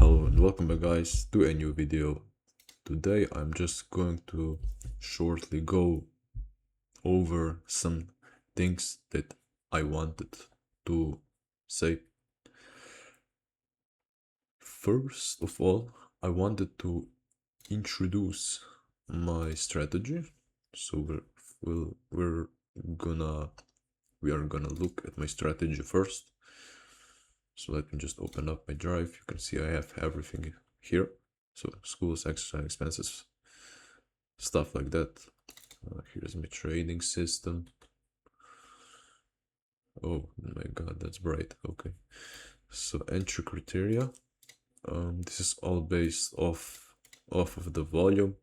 Hello and welcome back guys to a new video. Today I'm just going to shortly go over some things that I wanted to say. First of all, I wanted to introduce my strategy. So we are gonna look at my strategy first. So let me just open up my drive. You can see I have everything here. So schools, exercise expenses, stuff like that. Here's my trading system. Oh my god, that's bright. Okay. So entry criteria. This is all based off of the volume.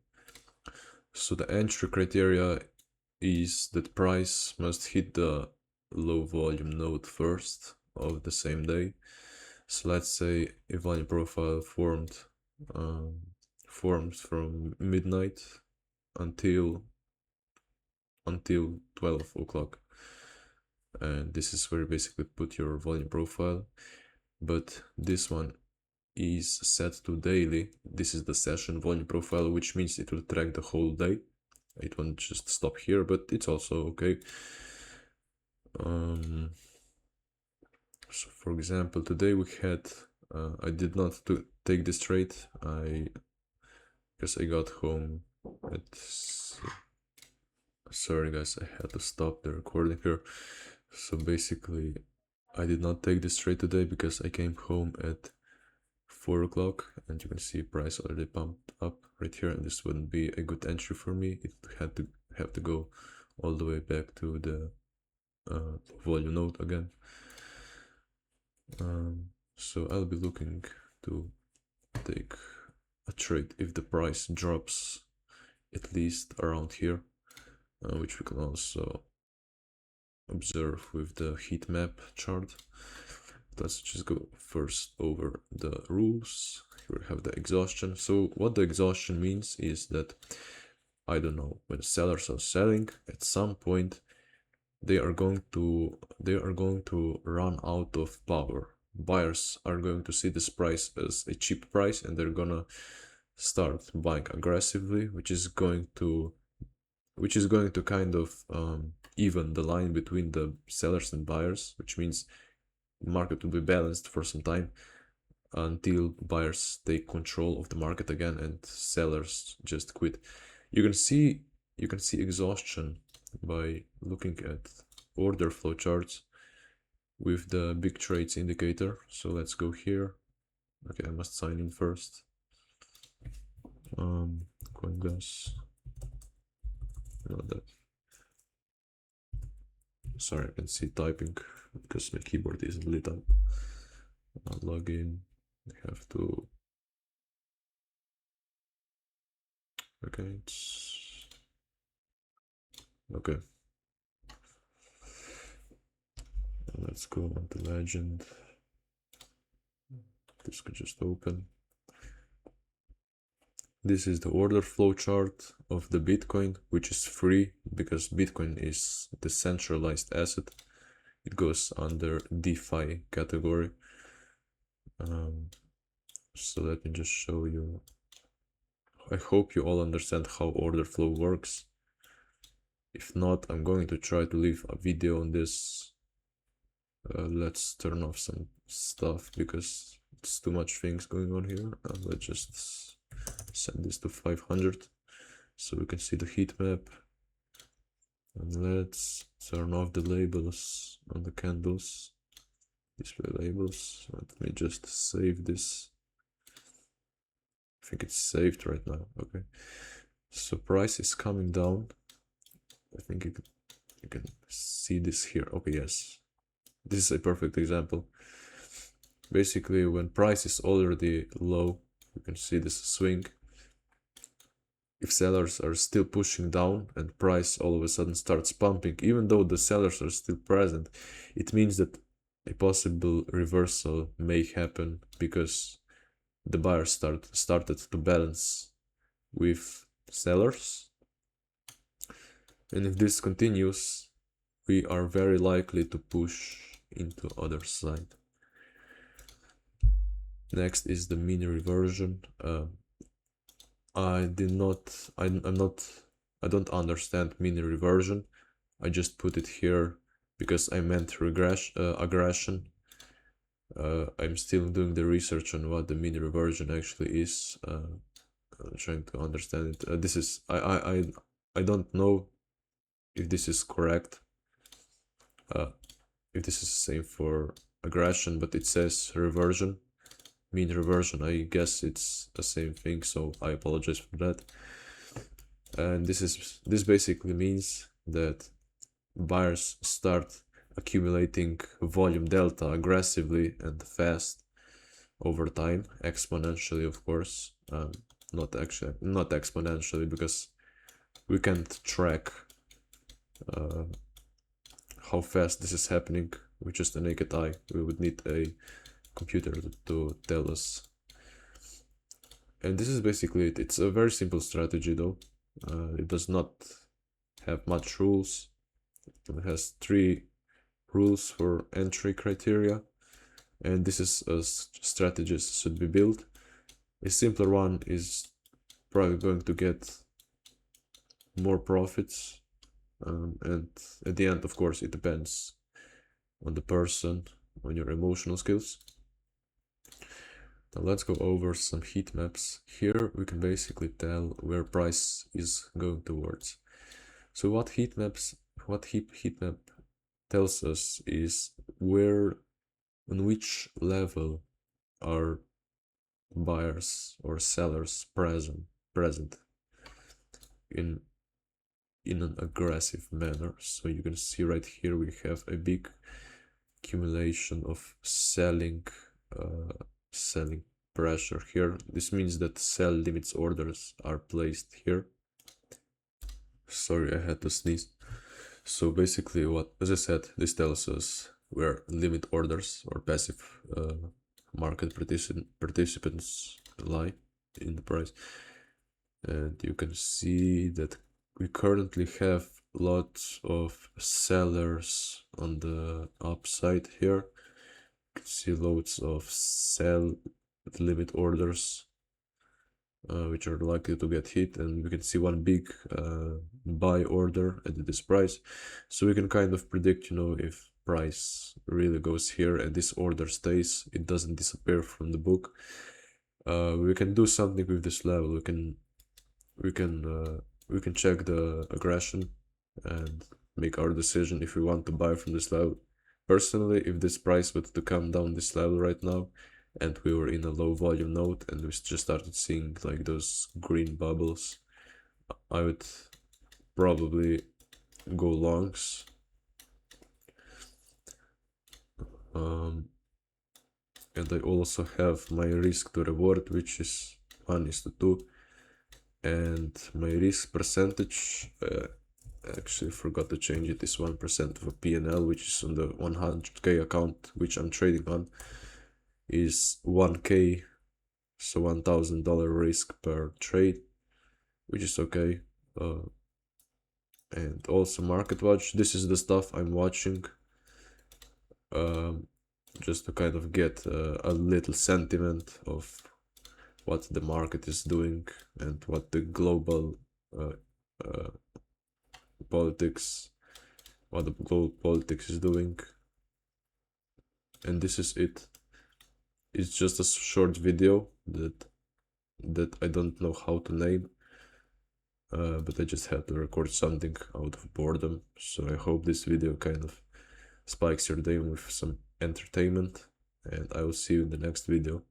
So the entry criteria is that price must hit the low volume node first of the same day. So let's say a volume profile formed from midnight until 12 o'clock, and this is where you basically put your volume profile. But this one is set to daily. This is the session volume profile, which means it will track the whole day. It won't just stop here, but it's also okay. So for example, today we had I did not take this trade because I got home at sorry guys, I had to stop the recording here. So basically I did not take this trade today because I came home at 4 o'clock, and you can see price already pumped up right here, and this wouldn't be a good entry for me. It had to have to go all the way back to the volume node again. So I'll be looking to take a trade if the price drops at least around here, which we can also observe with the heat map chart. Let's just go first over the rules. Here we have the exhaustion. So what the exhaustion means is that, I don't know, when sellers are selling, at some point they are going to run out of power. Buyers are going to see this price as a cheap price, and they're gonna start buying aggressively, which is going to kind of even the line between the sellers and buyers, which means the market will be balanced for some time until buyers take control of the market again and sellers just quit. You can see exhaustion by looking at order flow charts with the big trades indicator. So let's go here. Okay, I must sign in first. CoinGlass. Not that. Sorry, I can see typing because my keyboard isn't lit up. I'll log in. I have to. Okay, it's okay. Let's go on to Legend. This could just open. This is the order flow chart of the Bitcoin, which is free because Bitcoin is a decentralized asset. It goes under DeFi category. So let me just show you. I hope you all understand how order flow works. If not, I'm going to try to leave a video on this. Let's turn off some stuff because it's too much things going on here. Let's just set this to 500 so we can see the heat map. And let's turn off the labels on the candles. Display labels. Let me just save this. I think it's saved right now. Okay. So price is coming down. I think you can see this here. Okay, yes. This is a perfect example. Basically, when price is already low, you can see this swing. If sellers are still pushing down and price all of a sudden starts pumping, even though the sellers are still present, it means that a possible reversal may happen because the buyers started to balance with sellers. And if this continues, we are very likely to push into other side. Next is the mean reversion. I don't understand mean reversion. I just put it here because I meant aggression. I'm still doing the research on what the mean reversion actually is. I'm trying to understand it. This is I don't know if this is correct. If this is the same for aggression, but it says reversion, mean reversion. I guess it's the same thing, so I apologize for that. And this basically means that buyers start accumulating volume delta aggressively and fast over time, exponentially, of course. Not exponentially, because we can't track how fast this is happening with just a naked eye. We would need a computer to tell us. And this is basically it. It's a very simple strategy though. It does not have much rules. It has 3 rules for entry criteria, and this is a strategy should be built. A simpler one is probably going to get more profits, and at the end, of course, it depends on the person, on your emotional skills. Now let's go over some heat maps. Here we can basically tell where price is going towards. So what heat map tells us is where, on which level are buyers or sellers present in an aggressive manner. So you can see right here we have a big accumulation of selling pressure here. This means that sell limits orders are placed here. Sorry, I had to sneeze. So basically, as I said, this tells us where limit orders or passive market participants lie in the price. And you can see that we currently have lots of sellers on the upside here. You can see loads of sell limit orders which are likely to get hit, and we can see one big buy order at this price. So we can kind of predict, if price really goes here and this order stays, it doesn't disappear from the book. We can do something with this level. We can check the aggression and make our decision if we want to buy from this level. Personally, if this price were to come down this level right now, and we were in a low volume node and we just started seeing like those green bubbles, I would probably go longs. And I also have my risk to reward, which is 1:2, and my risk percentage, actually forgot to change it, is 1% of a PNL, which is on the 100k account which I'm trading on, is 1k, so $1,000 risk per trade, which is okay. And also market watch, this is the stuff I'm watching, just to kind of get a little sentiment of what the market is doing and what the global politics is doing. And this is it. It's just a short video that I don't know how to name, but I just had to record something out of boredom. So I hope this video kind of spikes your day with some entertainment, and I will see you in the next video.